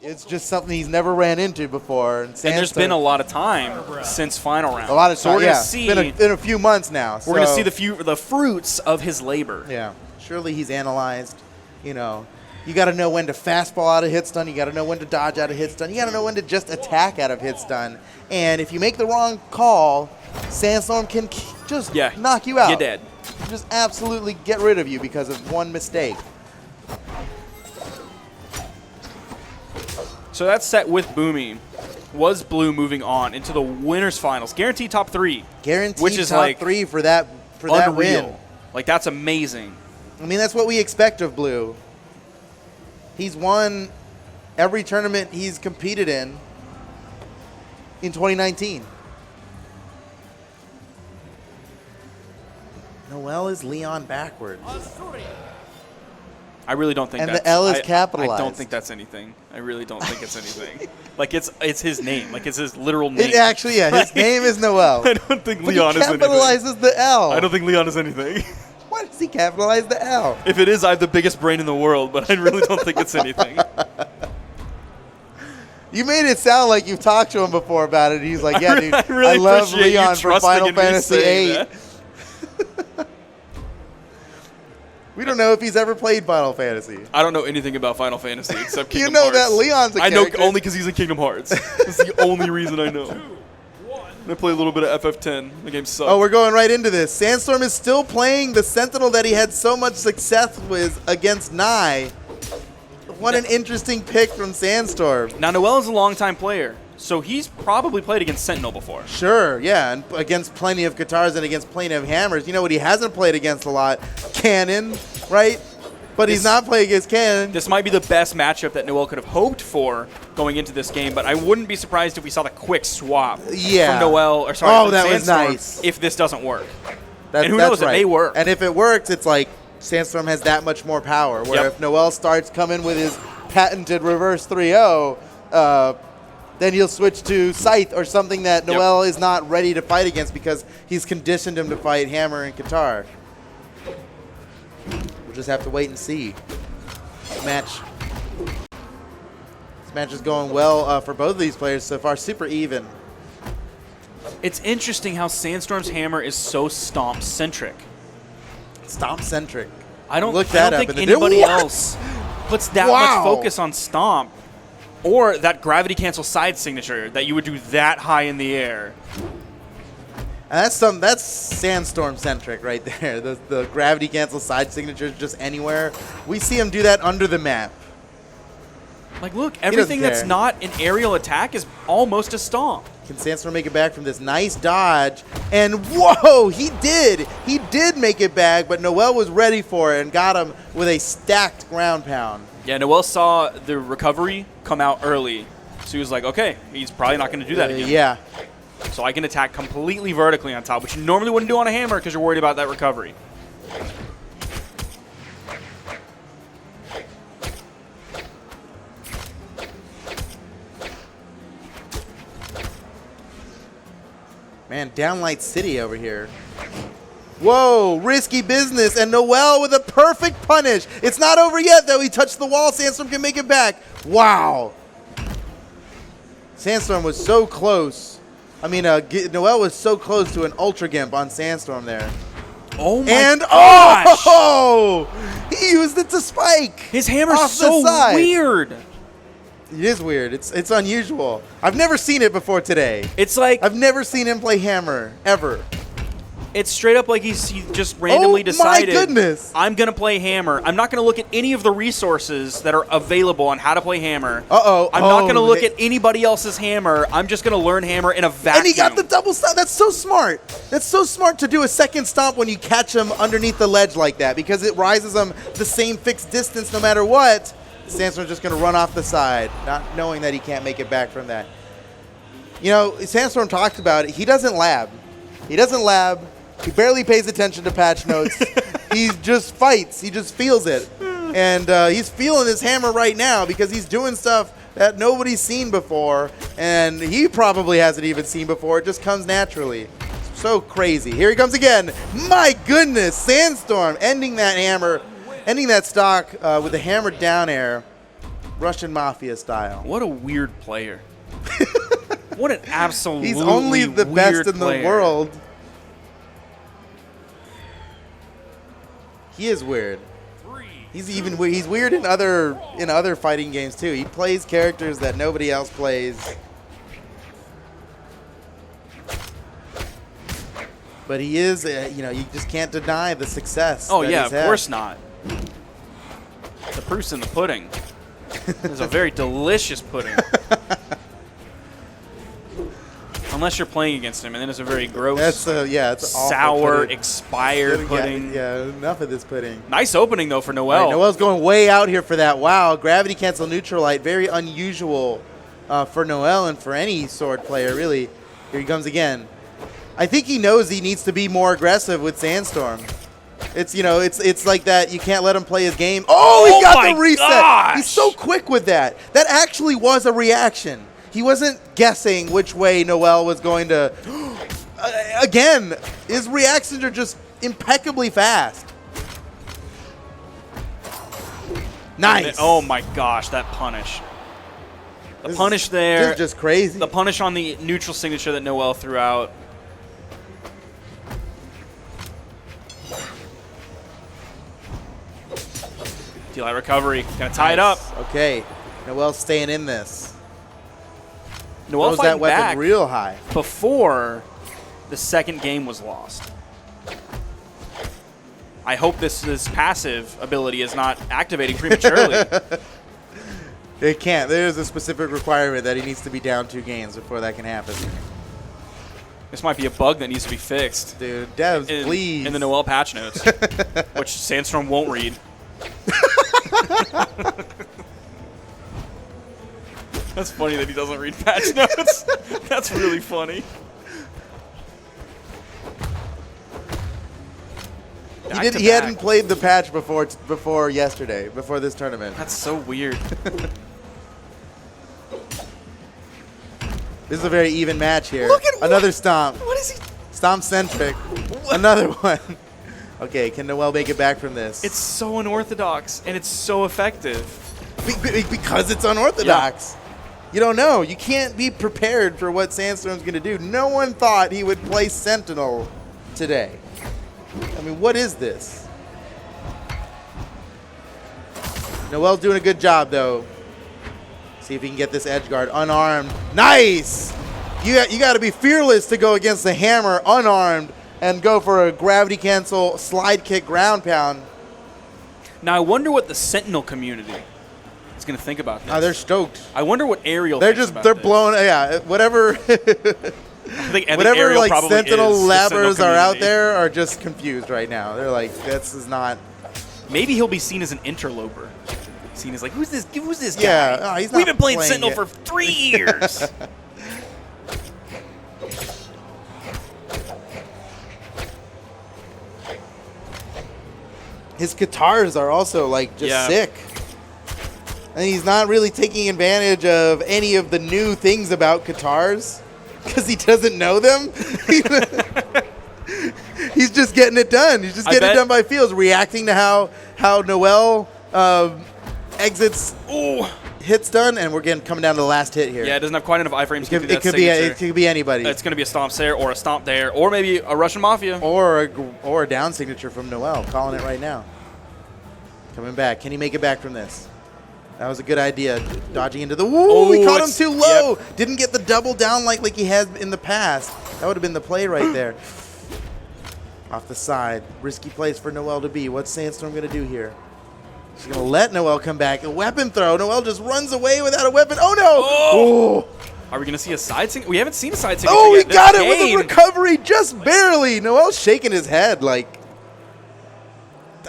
It's just something he's never ran into before. And there's been a lot of time since final round. A lot of time, so we're yeah. gonna see. It's been a few months now. We're going to see the fruits of his labor. Yeah. Surely he's analyzed. You know, you got to know when to fastball out of hit stun. You got to know when to dodge out of hit stun. You got to know when to just attack out of hit stun. And if you make the wrong call, Sandstorm can just knock you out. You're dead. Just absolutely get rid of you because of one mistake. So that's set with Boomy. Was Blue moving on into the winners finals? Guaranteed top 3. Guaranteed which is top like 3 for that unreal. win. Like, that's amazing. I mean, that's what we expect of Blue. He's won every tournament he's competed in 2019. noeL is Leon backwards. I really don't think and that's... the L is capitalized. I don't think that's anything. I really don't think it's anything. Like, it's his name. Like, it's his literal name. It actually, yeah, his name is noeL. I don't think Leon is anything. He capitalizes the L. I don't think Leon is anything. Why does he capitalize the L? If it is, I have the biggest brain in the world, but I really don't think it's anything. You made it sound like you've talked to him before about it. He's like, yeah, dude, I love Leon from Final Fantasy VIII. We don't know if he's ever played Final Fantasy. I don't know anything about Final Fantasy except Kingdom Hearts. Hearts. You know that Leon's a character. I know only because he's in Kingdom Hearts. That's the only reason I know. I play a little bit of FF10. The game sucks. Oh, we're going right into this. Sandstorm is still playing the Sentinel that he had so much success with against Nye. What an interesting pick from Sandstorm. Now, noeL is a longtime player, so he's probably played against Sentinel before. Sure, yeah, and against plenty of guitars and against plenty of hammers. You know what he hasn't played against a lot? Cannon, right? But he's not playing against Cannon. This might be the best matchup that noeL could have hoped for going into this game, but I wouldn't be surprised if we saw the quick swap from noeL, or sorry, from that Sandstorm, was nice. If this doesn't work. And who knows, it may work. And if it works, it's like Sandstorm has that much more power, where if noeL starts coming with his patented reverse 3-0, then he'll switch to Scythe or something that noeL is not ready to fight against because he's conditioned him to fight hammer and guitar. We'll just have to wait and see. This match is going well for both of these players so far. Super even. It's interesting how Sandstorm's hammer is so stomp-centric. Stomp-centric. I don't Look that think up anybody else puts that much focus on stomp or that gravity cancel side signature that you would do that high in the air. And that's Sandstorm centric right there. The gravity cancel side signatures just anywhere. We see him do that under the map. Like, look, everything that's not an aerial attack is almost a stomp. Can Sandstorm make it back from this nice dodge? And whoa, he did. He did make it back, but noeL was ready for it and got him with a stacked ground pound. Yeah, noeL saw the recovery come out early. So he was like, okay, he's probably not going to do that again. Yeah. So I can attack completely vertically on top, which you normally wouldn't do on a hammer because you're worried about that recovery. Man, Downlight City over here. Whoa, risky business, and noeL with a perfect punish. It's not over yet, though. He touched the wall. Sandstorm can make it back. Wow. Sandstorm was so close. I mean, noeL was so close to an Ultra Gimp on Sandstorm there. Oh, my gosh. Oh, he used it to spike. His hammer's so weird. It is weird. It's unusual. I've never seen it before today. It's like I've never seen him play hammer, ever. It's straight up like he just randomly decided, my goodness. I'm going to play hammer. I'm not going to look at any of the resources that are available on how to play hammer. I'm not going to look at anybody else's hammer. I'm just going to learn hammer in a vacuum. And he got the double stomp. That's so smart. That's so smart to do a second stomp when you catch him underneath the ledge like that because it rises him the same fixed distance no matter what. Sandstorm's just going to run off the side, not knowing that he can't make it back from that. You know, Sandstorm talked about it. He doesn't lab. He doesn't lab. He barely pays attention to patch notes. He just fights. He just feels it. And he's feeling his hammer right now because he's doing stuff that nobody's seen before, and he probably hasn't even seen before. It just comes naturally. So crazy. Here he comes again. My goodness, Sandstorm ending that hammer. Ending that stock with a hammer down air Russian Mafia style. What a weird player. What an absolutely He's only the best in player. the world. He is weird. He's weird in other fighting games too. He plays characters that nobody else plays. But he is, you just can't deny the success. Oh yeah, of course not. The proof's in the pudding. It's a very delicious pudding. Unless you're playing against him, and then it's a very gross, it's sour, pudding. expired pudding. Yeah, enough of this pudding. Nice opening, though, for noeL. Right, noeL's going way out here for that. Wow, gravity cancel neutral light. Very unusual for noeL and for any sword player, really. Here he comes again. I think he knows he needs to be more aggressive with Sandstorm. It's like that. You can't let him play his game. Oh, he got the reset. Gosh. He's so quick with that. That actually was a reaction. He wasn't guessing which way noeL was going to. Again, his reactions are just impeccably fast. Nice. Oh my gosh, that punish. The punish there. This is just crazy. The punish on the neutral signature that noeL threw out. DLI recovery. Gonna tie it up. Okay. noeL's staying in this. noeL Throws fighting that weapon back real high. before the second game was lost. I hope this passive ability is not activating prematurely. It can't. There's a specific requirement that he needs to be down 2 games before that can happen. This might be a bug that needs to be fixed. Dude, devs, please. In the noeL patch notes, which Sandstorm won't read. That's funny that he doesn't read patch notes. That's really funny. He hadn't played the patch before yesterday, before this tournament. That's so weird. This is a very even match here. Look at another stomp. What is he? Stomp centric. Another one. Okay, can noeL make it back from this? It's so unorthodox and it's so effective. Because it's unorthodox. Yeah. You don't know. You can't be prepared for what Sandstorm's going to do. No one thought he would play Sentinel today. I mean, what is this? noeL's doing a good job, though. See if he can get this edge guard unarmed. Nice! You got to be fearless to go against the hammer unarmed and go for a gravity cancel slide kick ground pound. Now, I wonder what the Sentinel community is going to think about this. They're stoked. I wonder what Ariel they're thinks just about they're this. blown. Yeah, whatever. I think whatever like probably Sentinel is the Sentinel labbers are out community. there are just confused right now. They're like, this is not. Maybe he'll be seen as an interloper. Seen as like, who's this guy? Yeah, he's not We've been playing playing Sentinel it. for 3 years. His guitars are also like just sick. And he's not really taking advantage of any of the new things about guitars because he doesn't know them. He's just getting it done. He's just getting it done by feels, reacting to how noeL exits hits done, and we're coming down to the last hit here. Yeah, it doesn't have quite enough iframes. It could be anybody. It's going to be a stomp there or a stomp there or maybe a Russian Mafia. Or a down signature from noeL. Calling it right now. Coming back. Can he make it back from this? That was a good idea. Dodging into the... Woo! He caught him too low. Yep. Didn't get the double down like he has in the past. That would have been the play right there. Off the side. Risky place for noeL to be. What's Sandstorm going to do here? He's going to let noeL come back. A weapon throw. noeL just runs away without a weapon. Oh, no! Oh! Are we going to see a side signature? We haven't seen a side signature yet. He got it with a recovery just barely. noeL's shaking his head like...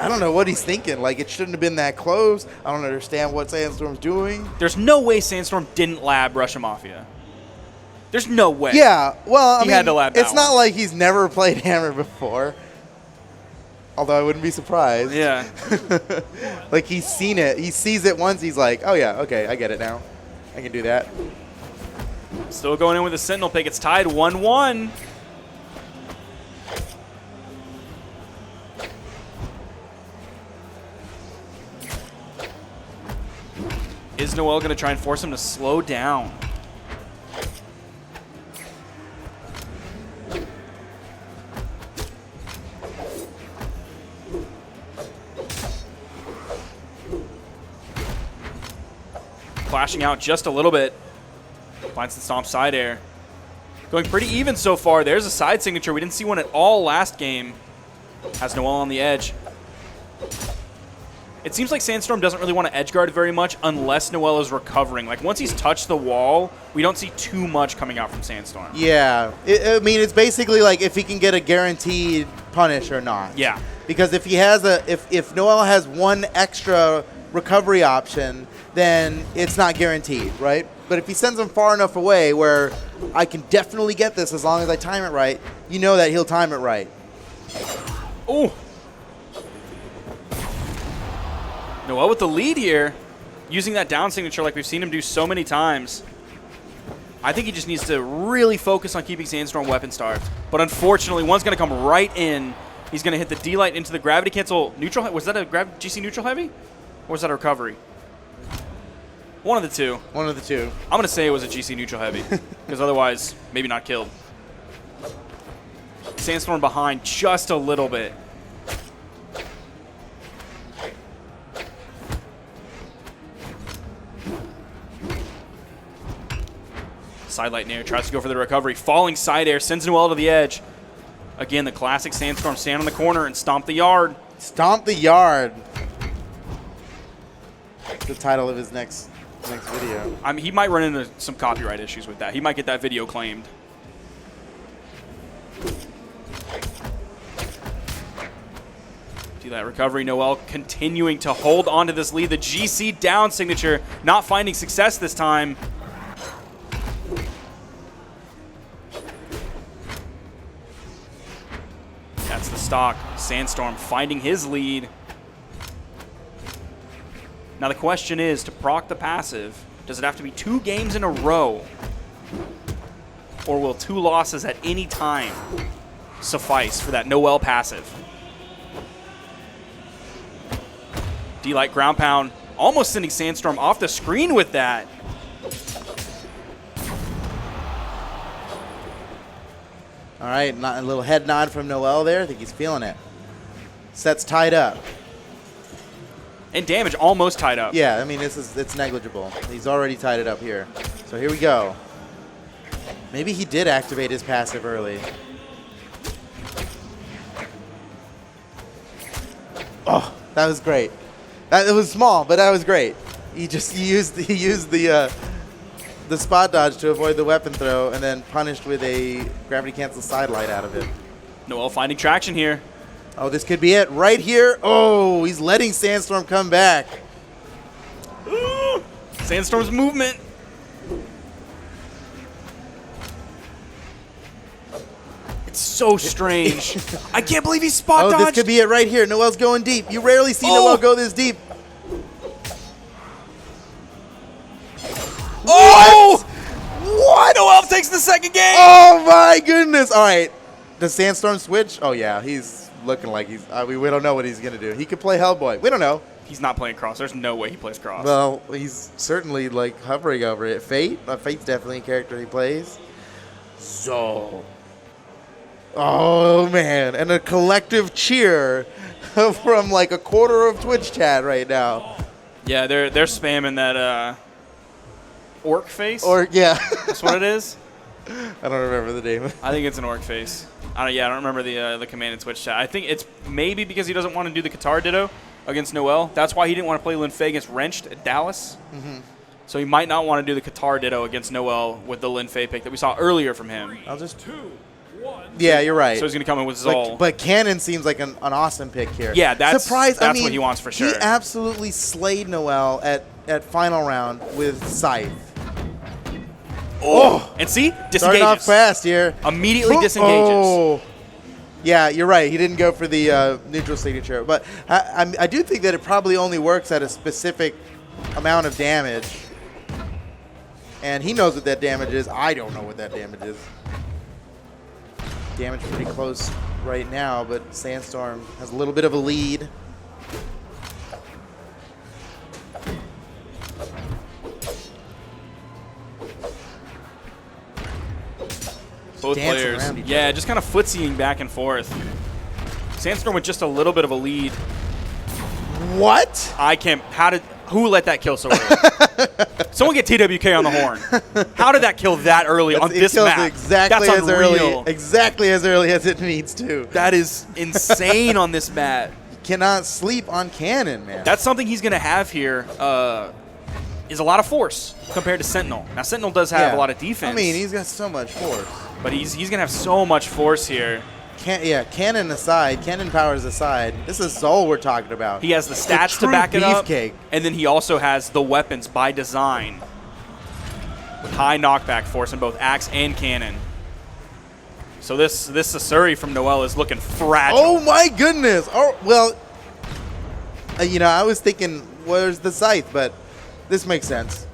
I don't know what he's thinking. Like, it shouldn't have been that close. I don't understand what Sandstorm's doing. There's no way Sandstorm didn't lab Russian Mafia. There's no way. Yeah, well, I mean, had to lab that it's not like he's never played Hammer before. Although I wouldn't be surprised. Yeah. Like, he's seen it. He sees it once. He's like, oh, yeah, okay, I get it now. I can do that. Still going in with a Sentinel pick. It's tied 1-1. Is noeL going to try and force him to slow down? Flashing out just a little bit. Finds the stomp side air. Going pretty even so far. There's a side signature. We didn't see one at all last game. Has noeL on the edge. It seems like Sandstorm doesn't really want to edge guard very much unless noeL is recovering. Like, once he's touched the wall, we don't see too much coming out from Sandstorm. Yeah. I mean, it's basically like if he can get a guaranteed punish or not. Yeah. Because if he has if noeL has one extra recovery option, then it's not guaranteed, right? But if he sends him far enough away where I can definitely get this as long as I time it right, you know that he'll time it right. Ooh. noeL with the lead here, using that down signature like we've seen him do so many times. I think he just needs to really focus on keeping Sandstorm weapon starved. But unfortunately, one's going to come right in. He's going to hit the D-Light into the gravity cancel neutral. Was that a GC neutral heavy? Or was that a recovery? One of the two. One of the two. I'm going to say it was a GC neutral heavy, because otherwise, maybe not killed. Sandstorm behind just a little bit. Sidelight Nair tries to go for the recovery. Falling side air sends noeL to the edge. Again, the classic Sandstorm, stand on the corner and stomp the yard. Stomp the yard. The title of his next video. I mean, he might run into some copyright issues with that. He might get that video claimed. See that recovery. noeL continuing to hold on to this lead. The GC down signature not finding success this time. That's the stock. Sandstorm finding his lead. Now the question is, to proc the passive, does it have to be 2 games in a row? Or will 2 losses at any time suffice for that noeL passive? D-Light ground pound, almost sending Sandstorm off the screen with that. All right, a little head nod from noeL there. I think he's feeling it. Set's tied up. And damage almost tied up. Yeah, I mean, it's negligible. He's already tied it up here. So here we go. Maybe he did activate his passive early. Oh, that was great. It was small, but that was great. He used the spot dodge to avoid the weapon throw, and then punished with a gravity cancel sidelight out of it. noeL finding traction here. Oh, this could be it right here. Oh, he's letting Sandstorm come back. Sandstorm's movement. It's so strange. I can't believe he spot dodged. Oh, this could be it right here. noeL's going deep. You rarely see noeL go this deep. Oh! What? noeL takes the second game. Oh, my goodness. All right. Does Sandstorm switch? Oh, yeah. He's looking like he's we don't know what he's going to do. He could play Hellboy. We don't know. He's not playing cross. There's no way he plays cross. Well, he's certainly like hovering over it. Fate? Fate's definitely a character he plays. So. Oh, man. And a collective cheer from like a quarter of Twitch chat right now. Yeah, they're spamming that orc face. Or, yeah. That's what it is? I don't remember the name. I think it's an orc face. I don't remember the command in Twitch chat. I think it's maybe because he doesn't want to do the Qatar Ditto against noeL. That's why he didn't want to play Lin Fei against Wrenched at Dallas. Mm-hmm. So he might not want to do the Qatar Ditto against noeL with the Lin Fei pick that we saw earlier from him. I'll just... 2, 1. Yeah, you're right. So he's going to come in with Zol. But Cannon seems like an awesome pick here. Yeah, that's Surprise. That's what he wants for sure. He absolutely slayed noeL at final round with Scythe. Oh! And see? Disengages. Starting off fast here. Immediately disengages. Oh. Yeah, you're right. He didn't go for the neutral signature. But I do think that it probably only works at a specific amount of damage. And he knows what that damage is. I don't know what that damage is. Damage pretty close right now, but Sandstorm has a little bit of a lead. Both dancing players, around each yeah, other. just kind of footsying back and forth. Sandstorm with just a little bit of a lead. What? I can't. Who let that kill so early? Someone get TWK on the horn. How did that kill that early on this kills map? exactly That's as unreal. exactly as early as it needs to. That is insane on this map. You cannot sleep on Cannon, man. That's something he's going to have here. Is a lot of force compared to Sentinel. Now Sentinel does have a lot of defense. I mean, he's got so much force. But he's going to have so much force here. Cannon aside, Cannon powers aside. This is Zol we're talking about. He has the stats to back it up, beefcake. and then he also has the weapons by design with high knockback force in both axe and cannon. So this Asuri from noeL is looking fragile. Oh my goodness! Oh well, you know, I was thinking, where's the scythe? But this makes sense.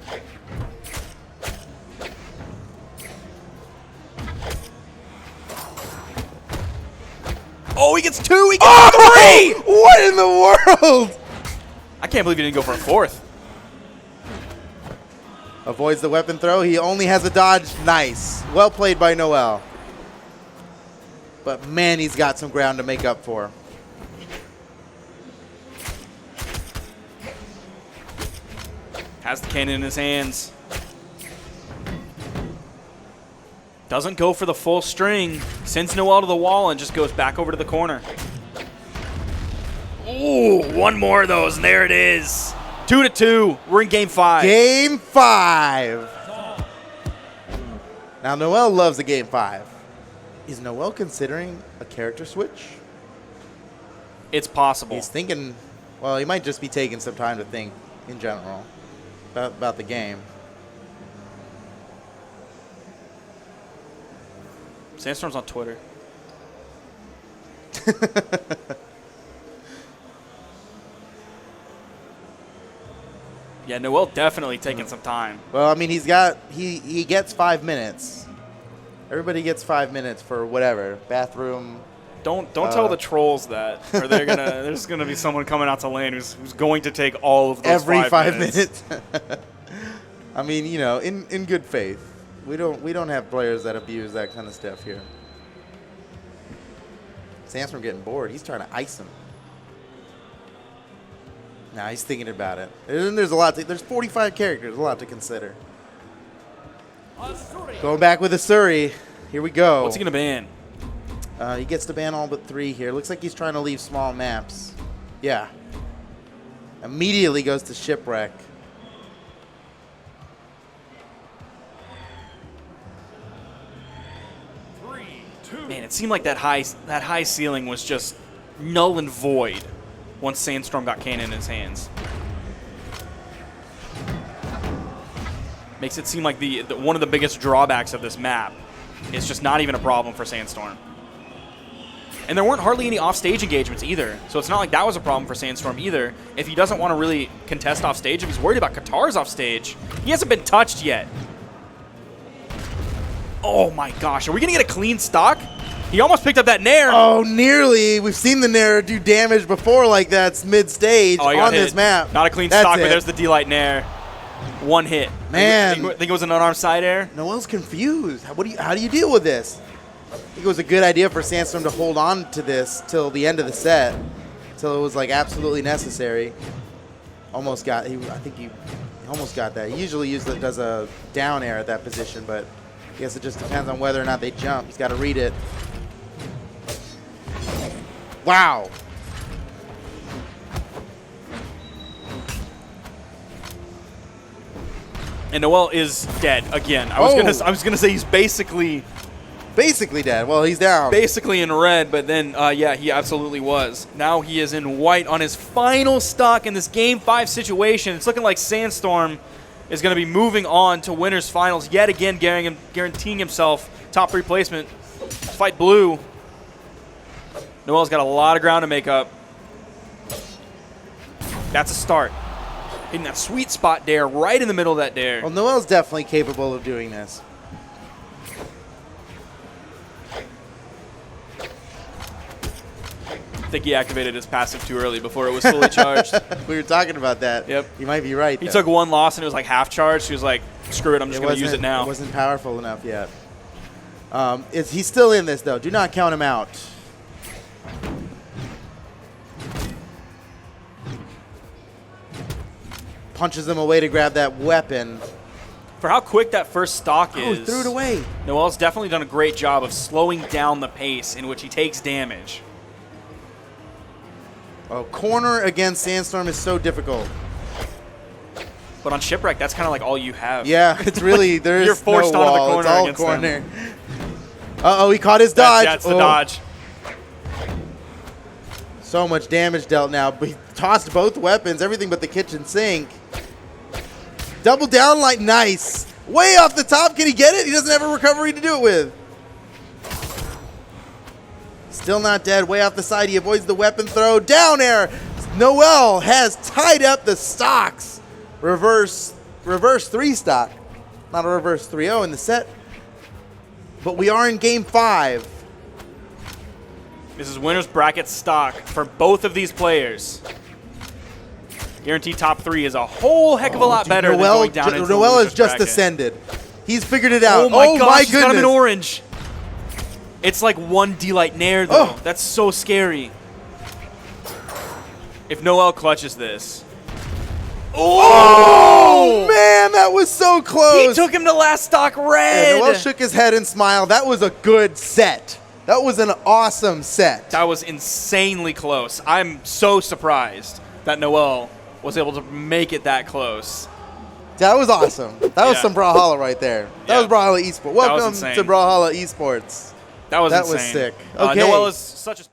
Oh, he gets 2, he gets 3! What in the world? I can't believe he didn't go for a 4th. Avoids the weapon throw. He only has a dodge. Nice. Well played by noeL. But man, he's got some ground to make up for. Has the cannon in his hands. Doesn't go for the full string. Sends noeL to the wall and just goes back over to the corner. Ooh, one more of those, and there it is. 2-2. We're in game 5. Game 5. Now, noeL loves a game 5. Is noeL considering a character switch? It's possible. He's thinking, well, he might just be taking some time to think in general about the game. Sandstorm's on Twitter. Yeah, noeL definitely taking some time. Well, I mean, he gets 5 minutes. Everybody gets 5 minutes for whatever, bathroom. Don't tell the trolls that, or there's gonna be someone coming out to lane who's going to take all of those Every 5 minutes. minutes. I mean, you know, in good faith. We don't have players that abuse that kind of stuff here. Sandstorm getting bored. He's trying to ice him. Nah, he's thinking about it. And there's a lot. There's 45 characters. A lot to consider. Going back with Asuri. Here we go. What's he gonna ban? He gets to ban all but 3 here. Looks like he's trying to leave small maps. Yeah. Immediately goes to Shipwreck. Man, it seemed like that high ceiling was just null and void once Sandstorm got cannon in his hands. Makes it seem like the one of the biggest drawbacks of this map is just not even a problem for Sandstorm. And there weren't hardly any offstage engagements either, so it's not like that was a problem for Sandstorm either. If he doesn't want to really contest offstage, if he's worried about Qatar's offstage, he hasn't been touched yet. Oh my gosh, are we going to get a clean stock? He almost picked up that Nair. Oh, nearly. We've seen the Nair do damage before like that mid-stage on this map. Not a clean stock, but there's the D-Light Nair. One hit. Man. Think it was an unarmed side air? noeL's confused. How do you deal with this? I think it was a good idea for Sandstorm to hold on to this till the end of the set, till it was like absolutely necessary. Almost got. I think he almost got that. He usually does a down air at that position, but I guess it just depends on whether or not they jump. He's got to read it. Wow. And noeL is dead again. I was gonna say he's basically dead. Well, he's down. Basically in red, but then yeah, he absolutely was. Now he is in white on his final stock in this Game 5 situation. It's looking like Sandstorm is going to be moving on to winners finals yet again, guaranteeing himself top 3 placement. Fight blue. noeL's got a lot of ground to make up. That's a start. Hitting that sweet spot dare right in the middle of that dare. Well, noeL's definitely capable of doing this. I think he activated his passive too early before it was fully charged. We were talking about that. Yep. You might be right. He though. took one loss and it was like half charged. He was like, screw it, I'm just going to use it now. It wasn't powerful enough yet. He's still in this, though. Do not count him out. Punches him away to grab that weapon. For how quick that first stock is, he threw it away. noeL's definitely done a great job of slowing down the pace in which he takes damage. Oh, corner against Sandstorm is so difficult. But on Shipwreck, that's kind of like all you have. Yeah, it's really, there's You're forced no onto the wall. corner It's all against corner. them. Uh-oh, he caught his dodge. That's the dodge. So much damage dealt now. But he tossed both weapons, everything but the kitchen sink. Double down like nice. Way off the top. Can he get it? He doesn't have a recovery to do it with. Still not dead. Way off the side. He avoids the weapon throw. Down air. noeL has tied up the stocks. Reverse 3 stock. Not a reverse 3-0 in the set. But we are in game 5. This is winner's bracket stock for both of these players. Guaranteed top 3 is a whole heck of a lot better than going down into the noeL has loser's just bracket. ascended. He's figured it out. Oh my gosh, he's goodness. got him in orange. It's like one D-Light Nair, though. Oh. That's so scary. If noeL clutches this. Oh, man, that was so close. He took him to last stock red. Yeah, noeL shook his head and smiled. That was a good set. That was an awesome set. That was insanely close. I'm so surprised that noeL was able to make it that close. That was awesome. That was some Brawlhalla right there. That was Brawlhalla Esports. Welcome to Brawlhalla Esports. That was That insane. was sick. Okay. noeL is such a special